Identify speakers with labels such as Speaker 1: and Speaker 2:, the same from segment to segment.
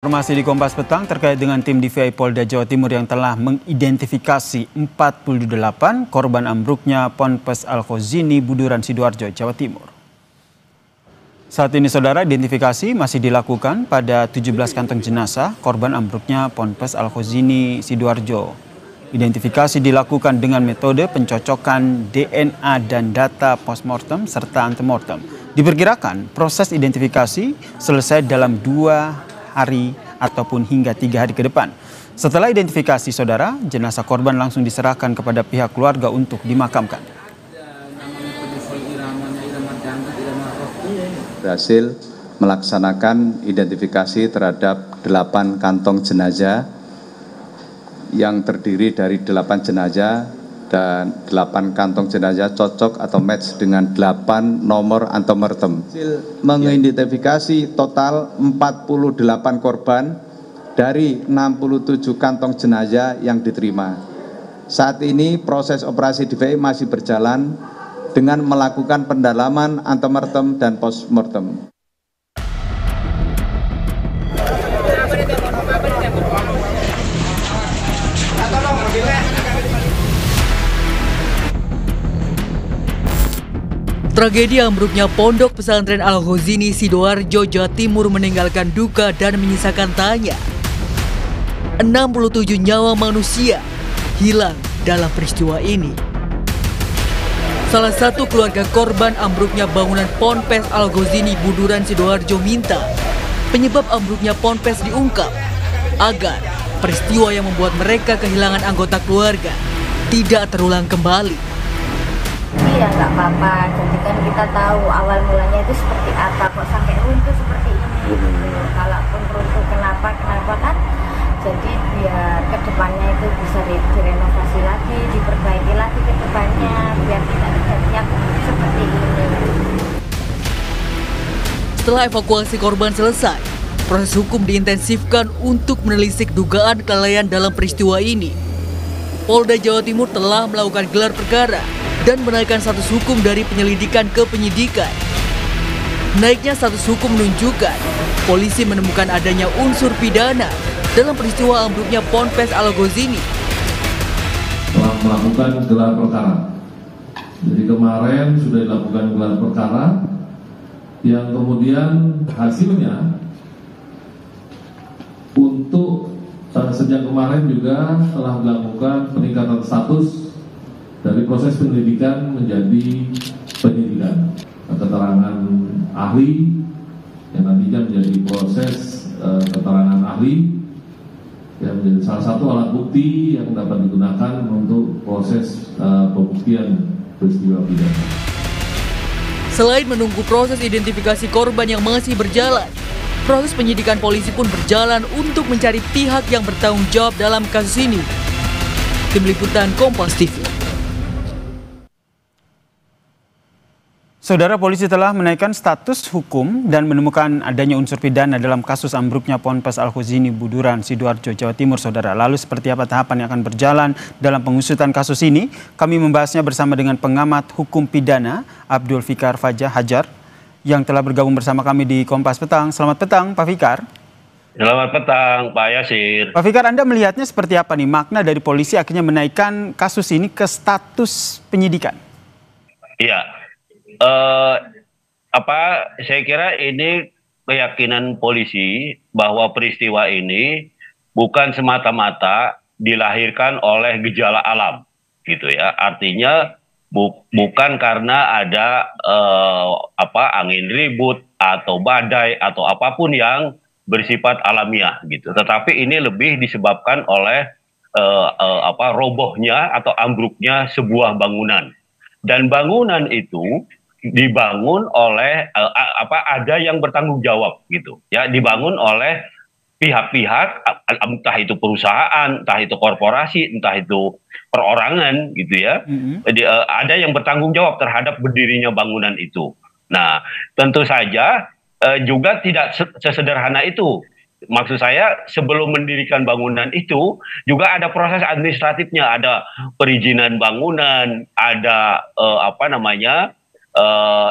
Speaker 1: Informasi di Kompas Petang terkait dengan tim DVI Polda Jawa Timur yang telah mengidentifikasi 48 korban ambruknya Ponpes Al-Khozini Buduran Sidoarjo, Jawa Timur. Saat ini saudara, identifikasi masih dilakukan pada 17 kantong jenazah korban ambruknya Ponpes Al-Khozini Sidoarjo. Identifikasi dilakukan dengan metode pencocokan DNA dan data postmortem serta antemortem. Diperkirakan proses identifikasi selesai dalam 2 hari ataupun hingga 3 hari ke depan. Setelah identifikasi saudara, jenazah korban langsung diserahkan kepada pihak keluarga untuk dimakamkan.
Speaker 2: Berhasil melaksanakan identifikasi terhadap 8 kantong jenazah yang terdiri dari 8 jenazah dan 8 kantong jenazah cocok atau match dengan 8 nomor antemortem. Mengidentifikasi total 48 korban dari 67 kantong jenazah yang diterima. Saat ini proses operasi DVI masih berjalan dengan melakukan pendalaman antemortem dan postmortem.
Speaker 3: Tragedi ambruknya Pondok Pesantren Al-Khozini Sidoarjo, Jawa Timur meninggalkan duka dan menyisakan tanya. 67 nyawa manusia hilang dalam peristiwa ini. Salah satu keluarga korban ambruknya bangunan Ponpes Al-Khozini Buduran Sidoarjo minta penyebab ambruknya Ponpes diungkap agar peristiwa yang membuat mereka kehilangan anggota keluarga tidak terulang kembali.
Speaker 4: Ya nggak apa-apa, jadi kan kita tahu awal mulanya itu seperti apa, kok sampai runtuh seperti ini. Kalaupun runtuh kenapa kan, jadi biar kedepannya itu bisa direnovasi lagi, diperbaiki lagi ke depannya, biar tidak terjadi yang seperti ini.
Speaker 3: Setelah evakuasi korban selesai, proses hukum diintensifkan untuk menelisik dugaan kelalaian dalam peristiwa ini. Polda Jawa Timur telah melakukan gelar perkara dan menaikkan status hukum dari penyelidikan ke penyidikan. Naiknya status hukum menunjukkan polisi menemukan adanya unsur pidana dalam peristiwa ambruknya Ponpes Al-Khozini.
Speaker 5: Telah melakukan gelar perkara. Jadi kemarin sudah dilakukan gelar perkara yang kemudian hasilnya untuk sejak kemarin juga telah dilakukan peningkatan status dari proses penyelidikan menjadi penyidikan. Keterangan ahli yang nantinya menjadi proses keterangan ahli yang menjadi salah satu alat bukti yang dapat digunakan untuk proses pembuktian peristiwa pidana.
Speaker 3: Selain menunggu proses identifikasi korban yang masih berjalan, proses penyidikan polisi pun berjalan untuk mencari pihak yang bertanggung jawab dalam kasus ini. Tim Liputan Kompas TV.
Speaker 1: Saudara, polisi telah menaikkan status hukum dan menemukan adanya unsur pidana dalam kasus ambruknya Ponpes Al-Khozini Buduran Sidoarjo, Jawa Timur, saudara. Lalu seperti apa tahapan yang akan berjalan dalam pengusutan kasus ini? Kami membahasnya bersama dengan pengamat hukum pidana Abdul Fikar Fajah Hajar yang telah bergabung bersama kami di Kompas Petang. Selamat petang, Pak Fikar.
Speaker 6: Selamat petang, Pak Yasir.
Speaker 1: Pak Fikar, Anda melihatnya seperti apa nih makna dari polisi akhirnya menaikkan kasus ini ke status penyidikan?
Speaker 6: Iya. Saya kira ini keyakinan polisi bahwa peristiwa ini bukan semata-mata dilahirkan oleh gejala alam, gitu ya. Artinya bukan karena ada angin ribut atau badai atau apapun yang bersifat alamiah, gitu. Tetapi ini lebih disebabkan oleh robohnya atau ambruknya sebuah bangunan. Dan bangunan itu dibangun oleh ada yang bertanggung jawab, gitu ya, dibangun oleh pihak-pihak, entah itu perusahaan, entah itu korporasi, entah itu perorangan, gitu ya. Jadi ada yang bertanggung jawab terhadap berdirinya bangunan itu. Nah, tentu saja juga tidak sesederhana itu. Maksud saya, sebelum mendirikan bangunan itu juga ada proses administratifnya, ada perizinan bangunan, ada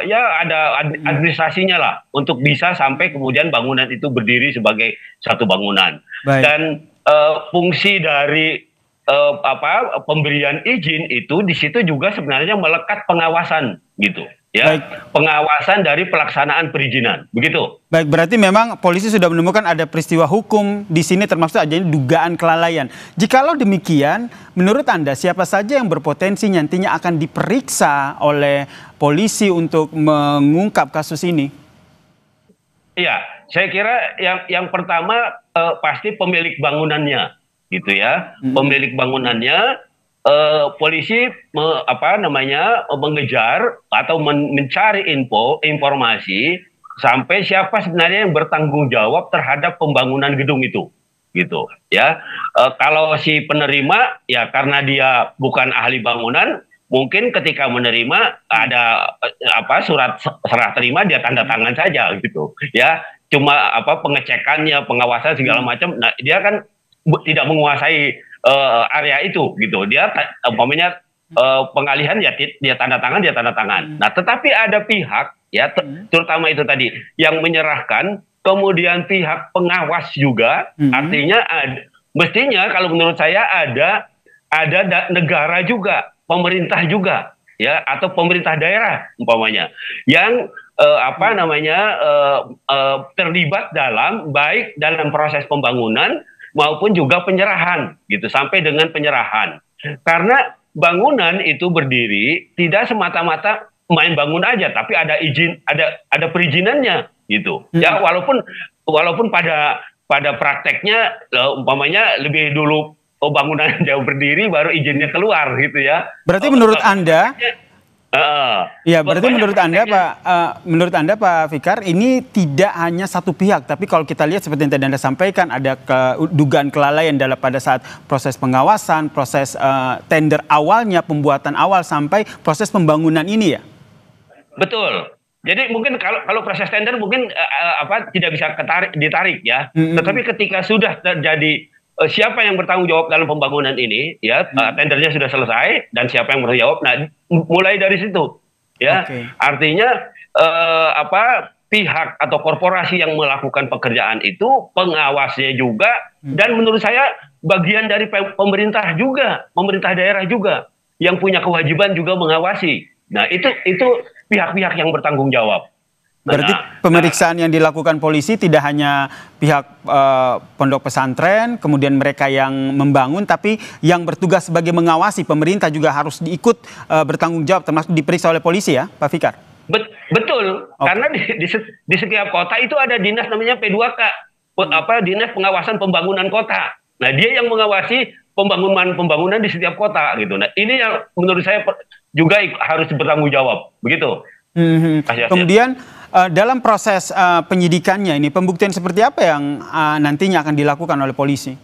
Speaker 6: ya ada administrasinya lah untuk bisa sampai kemudian bangunan itu berdiri sebagai satu bangunan.
Speaker 1: Baik.
Speaker 6: Dan fungsi dari pemberian izin itu di situ juga sebenarnya melekat pengawasan gitu. Ya,
Speaker 1: Baik.
Speaker 6: pengawasan dari pelaksanaan perizinan, begitu.
Speaker 1: Baik, berarti memang polisi sudah menemukan ada peristiwa hukum di sini termasuk adanya dugaan kelalaian. Jikalau demikian, menurut Anda siapa saja yang berpotensi nantinya akan diperiksa oleh polisi untuk mengungkap kasus ini?
Speaker 6: Iya, saya kira yang pertama pasti pemilik bangunannya, gitu ya. Pemilik bangunannya. Polisi mengejar atau mencari informasi sampai siapa sebenarnya yang bertanggung jawab terhadap pembangunan gedung itu, gitu ya. Kalau si penerima ya karena dia bukan ahli bangunan, mungkin ketika menerima ada surat serah terima dia tanda tangan saja gitu ya. Cuma pengecekannya, pengawasan segala macam. Nah, dia kan tidak menguasai area itu gitu. Dia umpamanya pengalihan ya dia tanda tangan. Nah, tetapi ada pihak ya terutama itu tadi yang menyerahkan, kemudian pihak pengawas juga. Artinya mestinya kalau menurut saya ada negara juga, pemerintah juga ya, atau pemerintah daerah umpamanya yang terlibat baik dalam proses pembangunan maupun juga penyerahan gitu, sampai dengan penyerahan. Karena bangunan itu berdiri tidak semata-mata main bangun aja, tapi ada izin, ada perizinannya gitu. Ya, walaupun pada prakteknya umpamanya lebih dulu bangunan jauh berdiri baru izinnya keluar gitu ya.
Speaker 1: Berarti menurut Anda ya, berarti menurut Anda Pak Fikar, ini tidak hanya satu pihak, tapi kalau kita lihat seperti yang tadi Anda sampaikan, ada dugaan kelalaian pada saat proses pengawasan, proses tender awalnya, pembuatan awal sampai proses pembangunan ini ya.
Speaker 6: Betul. Jadi mungkin kalau proses tender mungkin tidak bisa ditarik ya. Tetapi ketika sudah terjadi siapa yang bertanggung jawab dalam pembangunan ini ya, tendernya sudah selesai dan siapa yang bertanggung jawab, nah mulai dari situ ya. Artinya pihak atau korporasi yang melakukan pekerjaan itu pengawasnya juga, dan menurut saya bagian dari pemerintah juga, pemerintah daerah juga yang punya kewajiban juga mengawasi. Nah, itu pihak-pihak yang bertanggung jawab.
Speaker 1: Berarti pemeriksaan yang dilakukan polisi tidak hanya pihak pondok pesantren, kemudian mereka yang membangun, tapi yang bertugas sebagai mengawasi, pemerintah juga harus diikut bertanggung jawab, termasuk diperiksa oleh polisi ya, Pak Fikar?
Speaker 6: Betul, karena di setiap kota itu ada dinas namanya P2K, Dinas Pengawasan Pembangunan Kota. Nah, dia yang mengawasi pembangunan di setiap kota gitu. Nah, ini yang menurut saya juga harus bertanggung jawab, begitu.
Speaker 1: Kemudian dalam proses penyidikannya ini, pembuktian seperti apa yang nantinya akan dilakukan oleh polisi?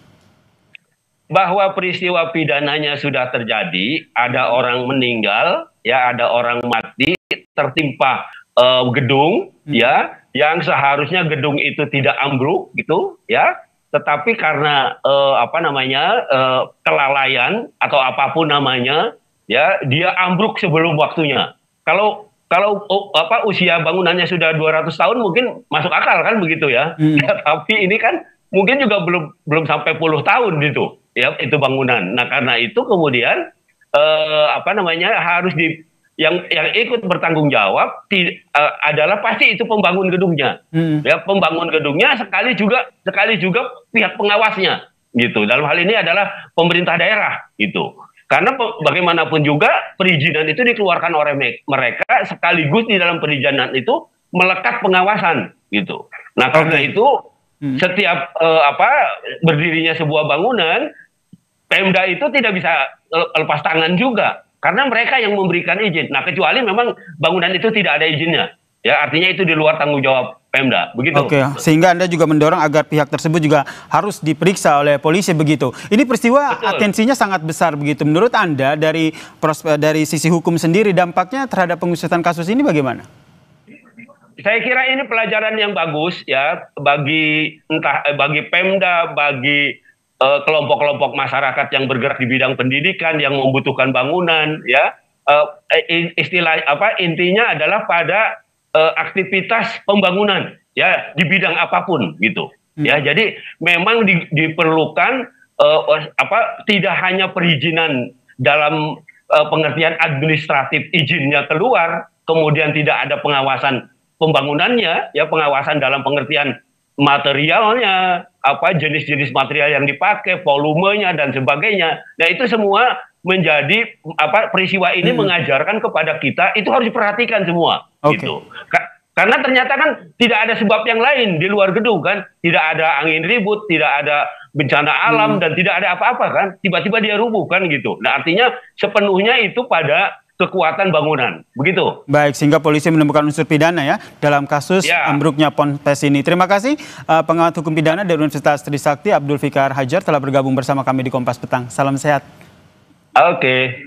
Speaker 6: Bahwa peristiwa pidananya sudah terjadi, ada orang meninggal, ya, ada orang mati tertimpa gedung, ya, yang seharusnya gedung itu tidak ambruk, gitu, ya, tetapi karena kelalaian atau apapun namanya, ya, dia ambruk sebelum waktunya. Kalau usia bangunannya sudah 200 tahun mungkin masuk akal kan begitu ya. Tapi ini kan mungkin juga belum sampai puluh tahun gitu ya itu bangunan. Nah, karena itu kemudian harus yang ikut bertanggung jawab adalah pasti itu pembangun gedungnya. Ya, pembangun gedungnya sekali juga pihak pengawasnya gitu. Dalam hal ini adalah pemerintah daerah gitu. Karena bagaimanapun juga perizinan itu dikeluarkan oleh mereka, sekaligus di dalam perizinan itu melekat pengawasan gitu. Nah, karena itu setiap berdirinya sebuah bangunan, Pemda itu tidak bisa lepas tangan juga karena mereka yang memberikan izin. Nah, kecuali memang bangunan itu tidak ada izinnya. Ya, artinya itu di luar tanggung jawab Pemda, begitu.
Speaker 1: Oke, sehingga Anda juga mendorong agar pihak tersebut juga harus diperiksa oleh polisi, begitu. Ini peristiwa atensinya sangat besar, begitu. Menurut Anda dari sisi hukum sendiri, dampaknya terhadap pengusutan kasus ini bagaimana?
Speaker 6: Saya kira ini pelajaran yang bagus ya bagi Pemda, bagi kelompok-kelompok masyarakat yang bergerak di bidang pendidikan yang membutuhkan bangunan, ya. istilah intinya adalah pada aktivitas pembangunan ya di bidang apapun gitu. Ya, jadi memang diperlukan tidak hanya perizinan dalam pengertian administratif izinnya keluar, kemudian tidak ada pengawasan pembangunannya, ya pengawasan dalam pengertian materialnya, jenis-jenis material yang dipakai, volumenya dan sebagainya. Nah, itu semua menjadi peristiwa ini mengajarkan kepada kita itu harus diperhatikan semua gitu. Karena ternyata kan tidak ada sebab yang lain di luar gedung kan, tidak ada angin ribut, tidak ada bencana alam dan tidak ada apa-apa kan, tiba-tiba dia rubuh kan gitu. Nah, artinya sepenuhnya itu pada kekuatan bangunan, begitu.
Speaker 1: Baik, sehingga polisi menemukan unsur pidana ya dalam kasus ambruknya Ponpes ini. Terima kasih pengamat hukum pidana dari Universitas Trisakti Abdul Fikar Hajar telah bergabung bersama kami di Kompas Petang. Salam sehat.
Speaker 6: Oke.